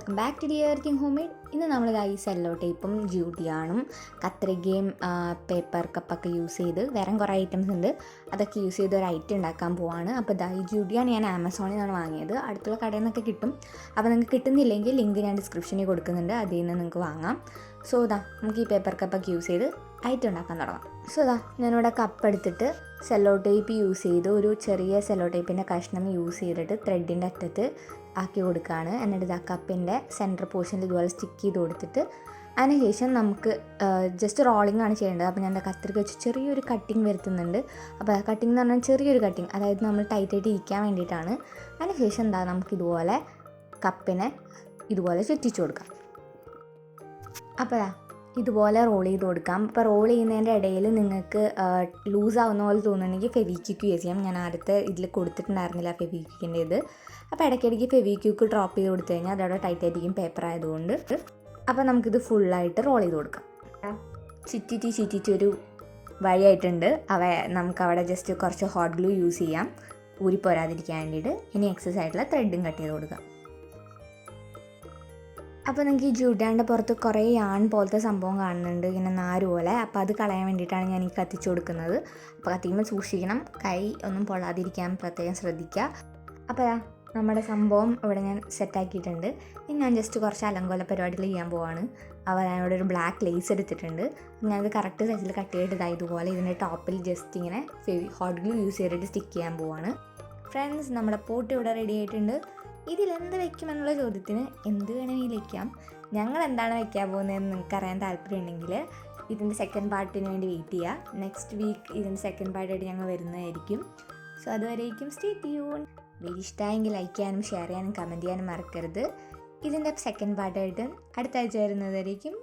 Welcome back to everything homemade. ഇന്ന് നമ്മൾ ഈ സെല്ലോ ടേപ്പും ജ്യൂട്ടിയാണും കത്രികയും പേപ്പർ കപ്പൊക്കെ യൂസ് ചെയ്ത് വേറെ കുറേ ഐറ്റംസ് ഉണ്ട്, അതൊക്കെ യൂസ് ചെയ്ത് ഒരു ഐറ്റം ഉണ്ടാക്കാൻ പോവാണ്. അപ്പോൾ ഈ ജ്യൂട്ടിയാണ് ഞാൻ ആമസോണിൽ നിന്നാണ് വാങ്ങിയത്. അടുത്തുള്ള കടയിൽ നിന്നൊക്കെ കിട്ടും. അപ്പോൾ നിങ്ങൾക്ക് കിട്ടുന്നില്ലെങ്കിൽ ലിങ്ക് ഞാൻ ഡിസ്ക്രിപ്ഷനിൽ കൊടുക്കുന്നുണ്ട്, അതിൽ നിന്ന് നിങ്ങൾക്ക് വാങ്ങാം. സോ നമുക്ക് ഈ പേപ്പർ കപ്പൊക്കെ യൂസ് ചെയ്ത് ഐറ്റം ഉണ്ടാക്കാൻ തുടങ്ങാം. സോ ഞാനിവിടെ കപ്പ് എടുത്തിട്ട് സെല്ലോ ടേപ്പ് യൂസ് ചെയ്ത് ഒരു ചെറിയ സെല്ലോ ടേപ്പിൻ്റെ കഷ്ണം യൂസ് ചെയ്തിട്ട് ത്രെഡിൻ്റെ അറ്റത്ത് ആക്കി കൊടുക്കുകയാണ്. എന്നിട്ട് കപ്പിൻ്റെ സെൻറ്റർ പോർഷനിൽ ഇതുപോലെ സ്റ്റിക്ക് ചെയ്ത് കൊടുത്തിട്ട് അതിനുശേഷം നമുക്ക് ജസ്റ്റ് റോളിംഗ് ആണ് ചെയ്യേണ്ടത്. അപ്പോൾ ഞാൻ കത്രിക വെച്ച് ചെറിയൊരു കട്ടിങ് വരുത്തുന്നുണ്ട്. അപ്പോൾ കട്ടിങ് എന്ന് പറഞ്ഞാൽ ചെറിയൊരു കട്ടിങ്, അതായത് നമ്മൾ ടൈറ്റായിട്ട് ഇരിക്കാൻ വേണ്ടിയിട്ടാണ്. അതിനുശേഷം നമുക്കിതുപോലെ കപ്പിനെ ഇതുപോലെ ചുറ്റിച്ചു കൊടുക്കാം. അപ്പോൾ ഇതുപോലെ റോൾ ചെയ്ത് കൊടുക്കാം. അപ്പോൾ റോൾ ചെയ്യുന്നതിൻ്റെ ഇടയിൽ നിങ്ങൾക്ക് ലൂസാവുന്ന പോലെ തോന്നുന്നുണ്ടെങ്കിൽ ഫെവിക്വിക്ക് യൂസ് ചെയ്യാം. ഞാൻ ആദ്യത്തെ ഇതിൽ കൊടുത്തിട്ടുണ്ടായിരുന്നില്ല ഫെവിക്വിക്കിൻ്റെ ഇത്. അപ്പോൾ ഇടയ്ക്കിടയ്ക്ക് ഫെവിക്വിക്ക് ഡ്രോപ്പ് ചെയ്ത് കൊടുത്തു കഴിഞ്ഞാൽ അതവിടെ ടൈറ്റ് ആയിരിക്കും പേപ്പർ ആയതുകൊണ്ട്. അപ്പോൾ നമുക്കിത് ഫുള്ളായിട്ട് റോൾ ചെയ്ത് കൊടുക്കാം. ചുറ്റിച്ചൊരു വഴിയായിട്ടുണ്ട്. നമുക്കവിടെ ജസ്റ്റ് കുറച്ച് ഹോട്ട് ഗ്ലൂ യൂസ് ചെയ്യാം ഊരിപ്പോരാതിരിക്കാൻ വേണ്ടിയിട്ട്. ഇനി എക്സസ് ആയിട്ടുള്ള ത്രെഡും കട്ട് ചെയ്ത് കൊടുക്കാം. അപ്പോൾ നിങ്ങൾക്ക് ഈ ജൂട്ടാൻ്റെ പുറത്ത് കുറേ യാൺ പോലത്തെ സംഭവം കാണുന്നുണ്ട്, ഇങ്ങനെ നാര് പോലെ. അപ്പോൾ അത് കളയാൻ വേണ്ടിയിട്ടാണ് ഞാൻ ഈ കത്തിച്ചു കൊടുക്കുന്നത്. അപ്പോൾ കത്തിക്കുമ്പോൾ സൂക്ഷിക്കണം, കൈ ഒന്നും പൊള്ളാതിരിക്കാൻ പ്രത്യേകം ശ്രദ്ധിക്കുക. അപ്പോൾ നമ്മുടെ സംഭവം ഇവിടെ ഞാൻ സെറ്റാക്കിയിട്ടുണ്ട്. ഇനി ഞാൻ ജസ്റ്റ് കുറച്ച് അലങ്കോല പരിപാടികൾ ചെയ്യാൻ പോവാണ്. അപ്പോൾ ഞാനിവിടെ ഒരു ബ്ലാക്ക് ലേസ് എടുത്തിട്ടുണ്ട്. ഞാനത് കറക്റ്റ് സൈസിൽ കട്ട് ചെയ്തിട്ട് ഇതുപോലെ ഇതിൻ്റെ ടോപ്പിൽ ജസ്റ്റ് ഇങ്ങനെ ഹോട്ട് ഗ്ലൂ യൂസ് ചെയ്തിട്ട് സ്റ്റിക്ക് ചെയ്യാൻ പോവാണ്. ഫ്രണ്ട്സ്, നമ്മുടെ പോട്ട് ഇവിടെ റെഡി ആയിട്ടുണ്ട്. ഇതിലെന്ത് വയ്ക്കുമെന്നുള്ള ചോദ്യത്തിന് എന്ത് വേണമെങ്കിൽ വയ്ക്കാം. ഞങ്ങൾ എന്താണ് വയ്ക്കാൻ പോകുന്നതെന്ന് നിങ്ങൾക്ക് അറിയാൻ താല്പര്യമുണ്ടെങ്കിൽ ഇതിൻ്റെ സെക്കൻഡ് പാർട്ടിന് വേണ്ടി വെയിറ്റ് ചെയ്യുക. നെക്സ്റ്റ് വീക്ക് ഇതിൻ്റെ സെക്കൻഡ് പാർട്ടായിട്ട് ഞങ്ങൾ വരുന്നതായിരിക്കും. സോ അതുവരേക്കും സ്റ്റേ ട്യൂൺ. വീഡിയോ ഇഷ്ടമായെങ്കിൽ ലൈക്ക് ചെയ്യാനും ഷെയർ ചെയ്യാനും കമൻറ്റ് ചെയ്യാനും മറക്കരുത്. ഇതിൻ്റെ സെക്കൻഡ് പാർട്ടായിട്ട് അടുത്ത ആഴ്ച വരുന്നതായിരിക്കും.